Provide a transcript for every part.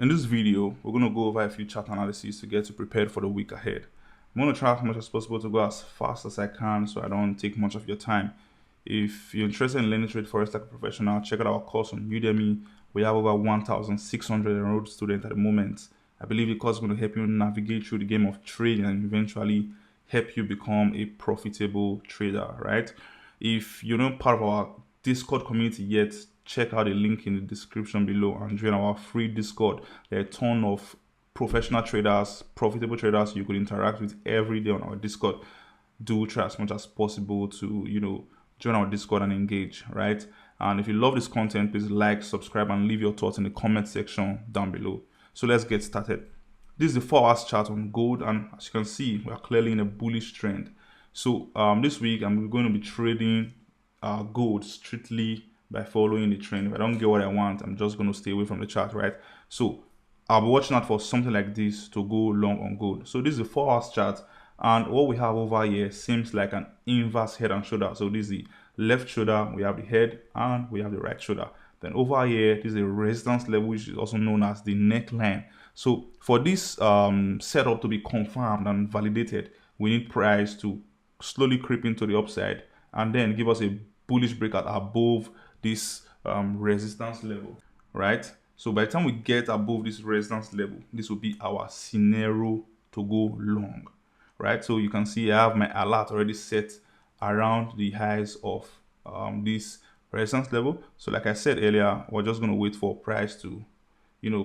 In this video, we're going to go over a few chart analyses to get you prepared for the week ahead. I'm going to try as much as possible to go as fast as I can so I don't take much of your time. If you're interested in learning trade forex like a professional, check out our course on Udemy. We have over 1,600 enrolled students at the moment. I believe the course is going to help you navigate through the game of trading and eventually help you become a profitable trader, right? If you're not part of our Discord community yet, check out the link in the description below and join our free Discord. There are a ton of professional traders, profitable traders you could interact with every day on our Discord. Do try as much as possible to, join our Discord and engage, right? And if you love this content, please like, subscribe, and leave your thoughts in the comment section down below. So let's get started. This is the 4 hours chart on gold, and as you can see, we are clearly in a bullish trend. So this week, I'm going to be trading gold strictly by following the trend. If I don't get what I want, I'm just going to stay away from the chart, right? So I'll be watching out for something like this to go long on gold. So this is the 4 hours chart, and what we have over here seems like an inverse head and shoulder. So this is the left shoulder, we have the head, and we have the right shoulder. Then over here, this is a resistance level, which is also known as the neckline. So for this setup to be confirmed and validated, we need price to slowly creep into the upside and then give us a bullish breakout above this resistance level, right? So by the time we get above this resistance level, this will be our scenario to go long, right? So you can see I have my alert already set around the highs of this resistance level. So like I said earlier, we're just going to wait for price to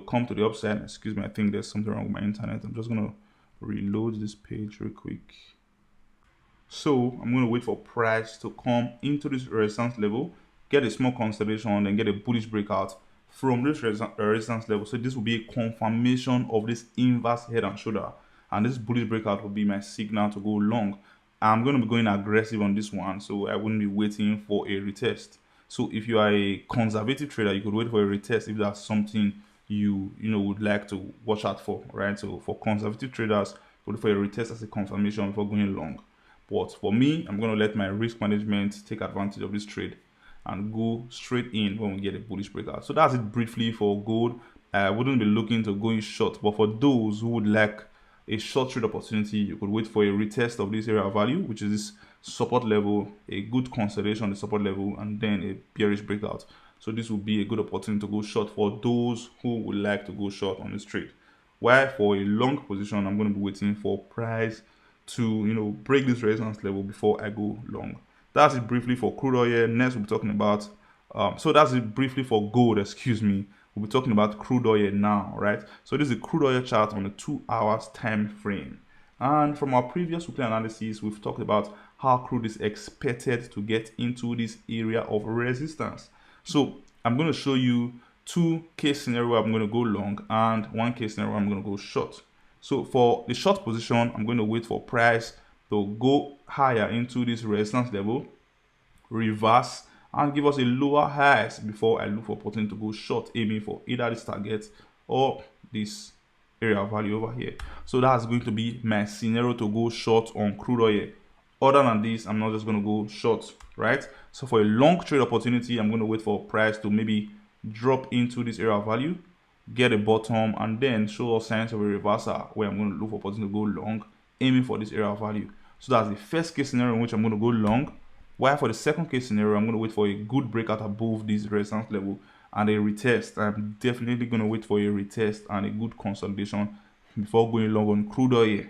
come to the upside. Excuse me, I think there's something wrong with my internet. I'm just going to reload this page real quick. So I'm going to wait for price to come into this resistance level, get a small consolidation, and then get a bullish breakout from this resistance level. So this will be a confirmation of this inverse head and shoulder, and this bullish breakout will be my signal to go long. I'm going to be going aggressive on this one, so I wouldn't be waiting for a retest. So if you are a conservative trader, you could wait for a retest if that's something you would like to watch out for, right? So for conservative traders, wait for a retest as a confirmation before going long. But for me, I'm going to let my risk management take advantage of this trade and go straight in when we get a bullish breakout. So that's it briefly for gold. I wouldn't be looking to go in short, but for those who would like a short trade opportunity, you could wait for a retest of this area of value, which is this support level, a good consolidation on the support level, and then a bearish breakout. So this will be a good opportunity to go short for those who would like to go short on this trade. While for a long position, I'm going to be waiting for price to break this resistance level before I go long. That's it briefly for crude oil. Next we'll be talking about so that's it briefly for gold, excuse me. We'll be talking about crude oil now, right? So this is a crude oil chart on a 2 hours time frame, and from our previous weekly analysis, we've talked about how crude is expected to get into this area of resistance. So I'm going to show you 2 case scenario where I'm going to go long and 1 case scenario where I'm going to go short. So for the short position, I'm going to wait for price to go higher into this resistance level, reverse, and give us a lower highs before I look for opportunity to go short, aiming for either this target or this area of value over here. So that's going to be my scenario to go short on crude oil. Other than this, I'm not just going to go short, right? So for a long trade opportunity, I'm going to wait for price to maybe drop into this area of value, get a bottom, and then show us signs of a reversal where I'm going to look for opportunity to go long, aiming for this area of value. So that's the first case scenario in which I'm going to go long. While for the second case scenario, I'm going to wait for a good breakout above this resistance level and a retest. I'm definitely going to wait for a retest and a good consolidation before going long on crude oil,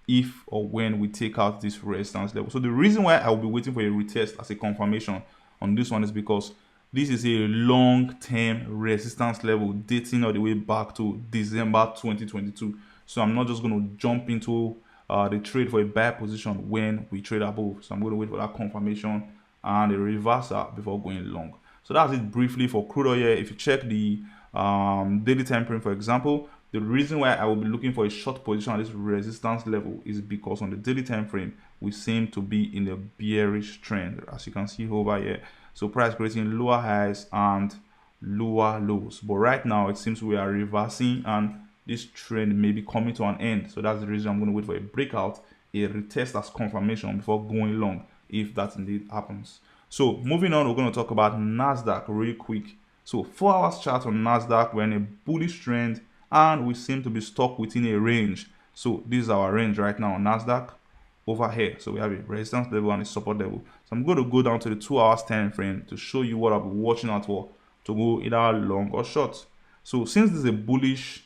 if or when we take out this resistance level. So the reason why I will be waiting for a retest as a confirmation on this one is because this is a long-term resistance level dating all the way back to December 2022. So I'm not just going to jump into the trade for a buy position when we trade above. So I'm going to wait for that confirmation and a reversal before going long. So that's it briefly for crude oil. If you check the daily time frame, for example, the reason why I will be looking for a short position at this resistance level is because on the daily time frame, we seem to be in a bearish trend, as you can see over here. So price creating lower highs and lower lows. But right now, it seems we are reversing and this trend may be coming to an end. So that's the reason I'm going to wait for a breakout, a retest as confirmation before going long, if that indeed happens. So moving on, we're going to talk about Nasdaq real quick. So 4 hours chart on Nasdaq, we're in a bullish trend and we seem to be stuck within a range. So this is our range right now on Nasdaq over here. So we have a resistance level and a support level. So I'm going to go down to the 2 hours time frame to show you what I'll be watching out for to go either long or short. So since this is a bullish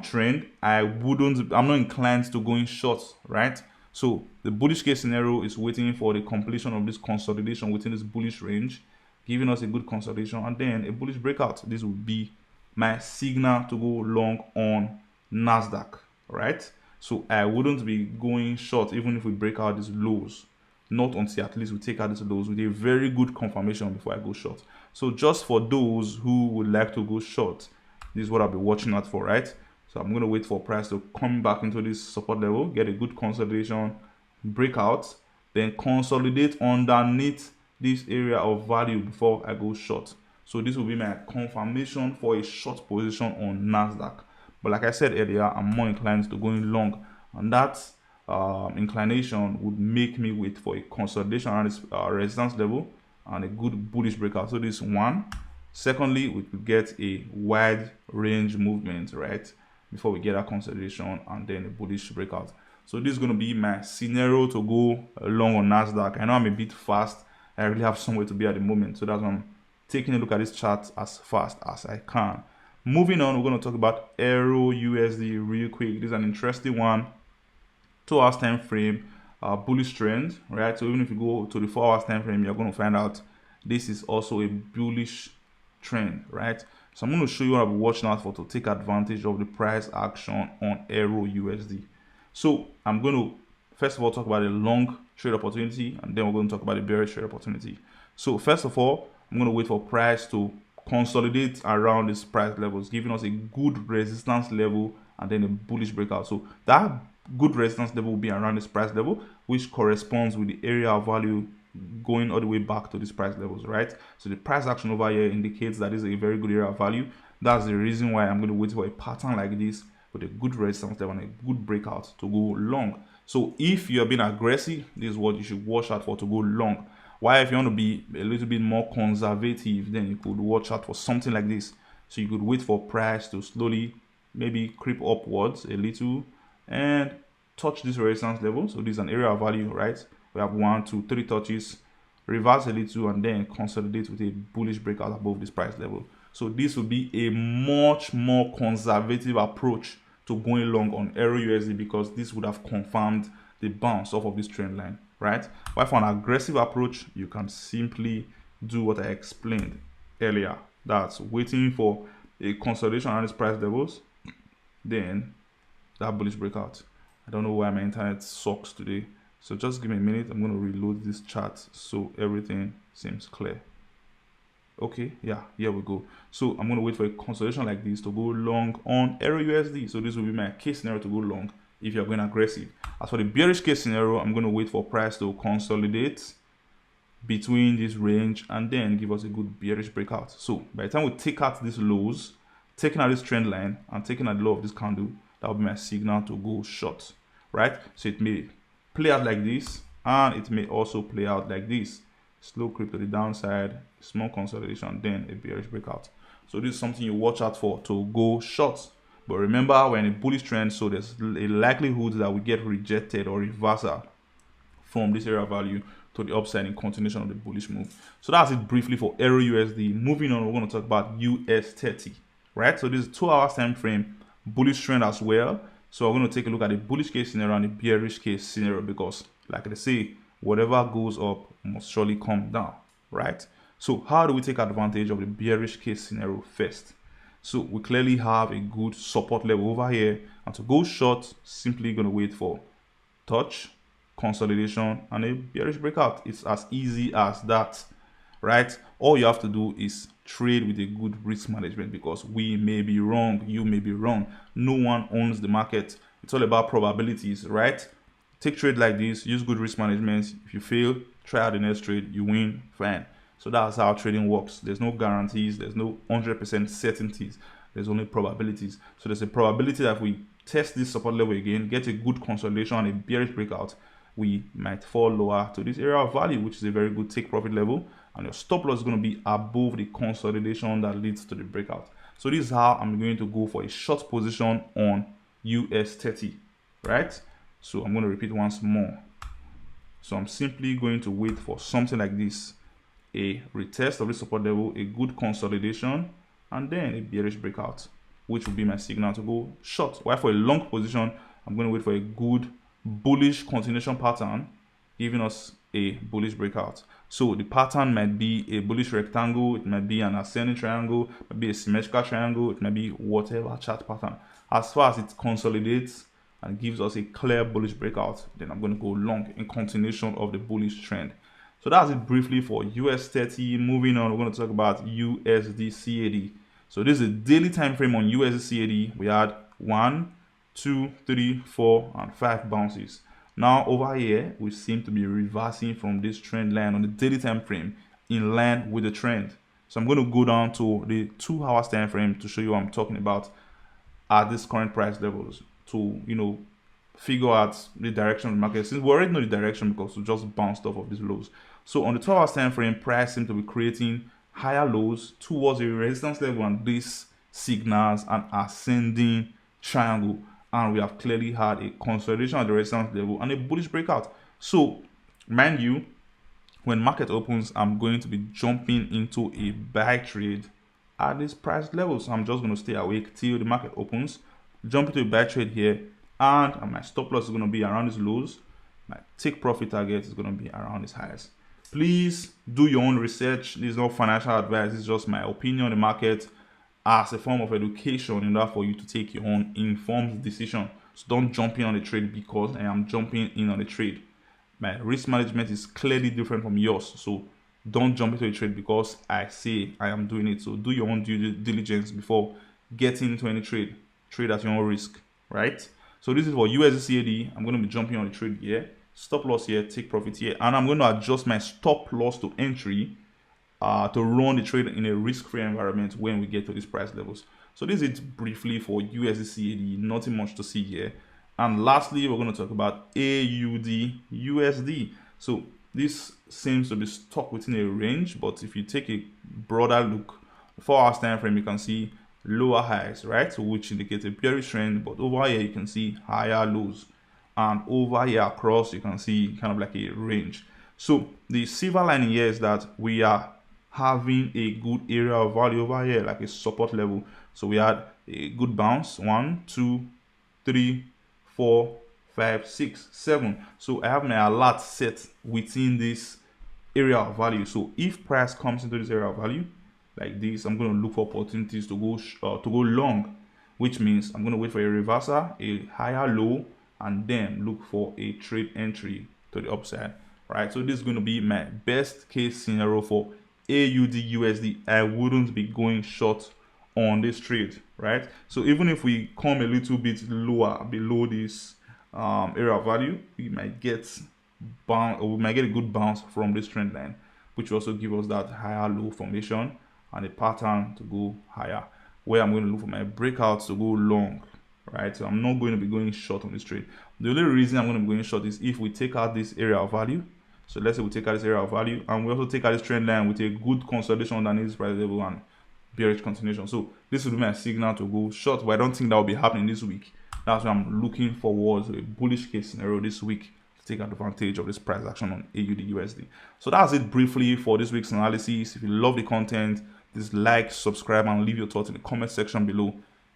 trend, I'm not inclined to going short, right? So the bullish case scenario is waiting for the completion of this consolidation within this bullish range, giving us a good consolidation and then a bullish breakout. This will be my signal to go long on Nasdaq, right? So I wouldn't be going short even if we break out these lows, not until at least we take out these lows with a very good confirmation before I go short. So just for those who would like to go short, this is what I'll be watching out for, right? So I'm going to wait for price to come back into this support level, get a good consolidation, breakout, then consolidate underneath this area of value before I go short. So this will be my confirmation for a short position on Nasdaq. But like I said earlier, I'm more inclined to going long, and that inclination would make me wait for a consolidation around this resistance level and a good bullish breakout. So this one. Secondly, we could get a wide range movement, right, before we get a consolidation and then a bullish breakout. So this is going to be my scenario to go long on Nasdaq. I know I'm a bit fast. I really have somewhere to be at the moment, so that's why I'm taking a look at this chart as fast as I can. Moving on, we're going to talk about EUR-USD real quick. This is an interesting one. 2 hours time frame, bullish trend, right? So even if you go to the 4 hours time frame, you're going to find out this is also a bullish trend, right? So I'm going to show you what I'll be watching out for to take advantage of the price action on EUR-USD. So I'm going to first of all talk about a long trade opportunity, and then we're going to talk about the bearish trade opportunity. So first of all, I'm going to wait for price to consolidate around these price levels, giving us a good resistance level and then a bullish breakout. So that good resistance level will be around this price level, which corresponds with the area of value going all the way back to these price levels, right? So the price action over here indicates that this is a very good area of value. That's the reason why I'm going to wait for a pattern like this with a good resistance level and a good breakout to go long. So if you're being aggressive, this is what you should watch out for to go long. Why, if you want to be a little bit more conservative, then you could watch out for something like this. So you could wait for price to slowly maybe creep upwards a little and touch this resistance level. So this is an area of value, right? We have 1, 2, 3 touches, reverse a little, and then consolidate with a bullish breakout above this price level. So this will be a much more conservative approach to going long on EUR-USD because this would have confirmed the bounce off of this trend line, right? While for an aggressive approach, you can simply do what I explained earlier. That's waiting for a consolidation around these price levels, then that bullish breakout. I don't know why my internet sucks today. So just give me a minute. I'm going to reload this chart so everything seems clear. Okay, yeah, here we go. So I'm going to wait for a consolidation like this to go long on EUR-USD. So this will be my case scenario to go long if you're going aggressive. As for the bearish case scenario, I'm going to wait for price to consolidate between this range and then give us a good bearish breakout. So by the time we take out these lows, taking out this trend line and taking out the low of this candle, that will be my signal to go short, right? So it may play out like this and it may also play out like this. Slow creep to the downside, small consolidation, then a bearish breakout. So this is something you watch out for to go short. But remember, we're in a bullish trend, so there's a likelihood that we get rejected or reversal from this area of value to the upside in continuation of the bullish move. So that's it briefly for EUR-USD. Moving on, we're going to talk about US30, right? So this is 2 hours time frame, bullish trend as well. So we're going to take a look at the bullish case scenario and the bearish case scenario because, like they say, whatever goes up must surely come down, right? So how do we take advantage of the bearish case scenario first? So we clearly have a good support level over here, and to go short, simply going to wait for touch, consolidation, and a bearish breakout. It's as easy as that, right? All you have to do is trade with a good risk management because we may be wrong, you may be wrong. No one owns the market. It's all about probabilities, right? Take trade like this, use good risk management. If you fail, try out the next trade, you win, fine. So that's how trading works. There's no guarantees, there's no 100% certainties, there's only probabilities. So there's a probability that if we test this support level again, get a good consolidation and a bearish breakout, we might fall lower to this area of value, which is a very good take profit level, and your stop loss is going to be above the consolidation that leads to the breakout. So this is how I'm going to go for a short position on US30, right? So I'm going to repeat once more. So I'm simply going to wait for something like this, a retest of this support level, a good consolidation, and then a bearish breakout, which will be my signal to go short. While for a long position, I'm going to wait for a good bullish continuation pattern, giving us a bullish breakout. So the pattern might be a bullish rectangle, it might be an ascending triangle, it might be a symmetrical triangle, it might be whatever chart pattern. As far as it consolidates and gives us a clear bullish breakout, then I'm going to go long in continuation of the bullish trend. So that's it briefly for US30. Moving on, we're going to talk about USD-CAD. So this is a daily time frame on USD-CAD. We had 1, 2, 3, 4, and 5 bounces. Now over here, we seem to be reversing from this trend line on the daily time frame in line with the trend. So I'm going to go down to the 2 hours time frame to show you what I'm talking about at this current price levels to, you know, figure out the direction of the market, since we already know the direction because we just bounced off of these lows. So on the 12 hours time frame, price seems to be creating higher lows towards a resistance level, and this signals an ascending triangle, and we have clearly had a consolidation at the resistance level and a bullish breakout. So mind you, when market opens, I'm going to be jumping into a buy trade at this price level. So I'm just going to stay awake till the market opens, jump into a buy trade here, and my stop loss is going to be around these lows. My take profit target is going to be around these highs. Please do your own research. This is not financial advice. It's just my opinion on the market as a form of education in order for you to take your own informed decision. So don't jump in on the trade because I am jumping in on the trade. My risk management is clearly different from yours. So don't jump into a trade because I say I am doing it. So do your own due diligence before getting into any trade. Trade at your own risk, right? So this is for USD-CAD. I'm going to be jumping on the trade here. Stop loss here, take profit here, and I'm going to adjust my stop loss to entry to run the trade in a risk-free environment when we get to these price levels. So this is briefly for USD-CAD, nothing much to see here. And lastly, we're going to talk about AUD-USD. So this seems to be stuck within a range, but if you take a broader look, 4 hours time frame, you can see lower highs, right? So which indicates a bearish trend, but over here you can see higher lows. And over here across, you can see kind of like a range. So the silver lining here is that we are having a good area of value over here, like a support level. So we had a good bounce, 1, 2, 3, 4, 5, 6, 7. So I have my alert set within this area of value. So if price comes into this area of value like this, I'm going to look for opportunities to go long, which means I'm going to wait for a reversal, a higher low, and then look for a trade entry to the upside, right? So this is going to be my best case scenario for AUD-USD. I wouldn't be going short on this trade, right? So even if we come a little bit lower below this area of value, we might get a good bounce from this trend line, which will also give us that higher low formation and a pattern to go higher, where I'm going to look for my breakouts to go long, right? So I'm not going to be going short on this trade. The only reason I'm going to be going short is if we take out this area of value. So let's say we take out this area of value and we also take out this trend line with a good consolidation underneath this price level and bearish continuation. So this will be my signal to go short, but I don't think that will be happening this week. That's why I'm looking forward to a bullish case scenario this week to take advantage of this price action on AUD-USD. So that's it briefly for this week's analysis. If you love the content, please like, subscribe, and leave your thoughts in the comment section below.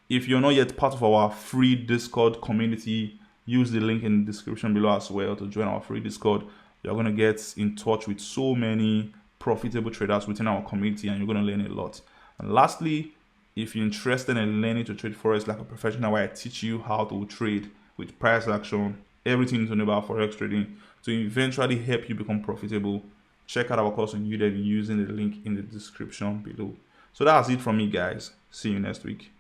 If you're not yet part of our free Discord community, use the link in the description below as well to join our free Discord. You're going to get in touch with so many profitable traders within our community, and you're going to learn a lot. And lastly, if you're interested in learning to trade Forex like a professional, where I teach you how to trade with price action, everything you know about Forex trading to eventually help you become profitable, check out our course on Udemy using the link in the description below. So that's it from me, guys. See you next week.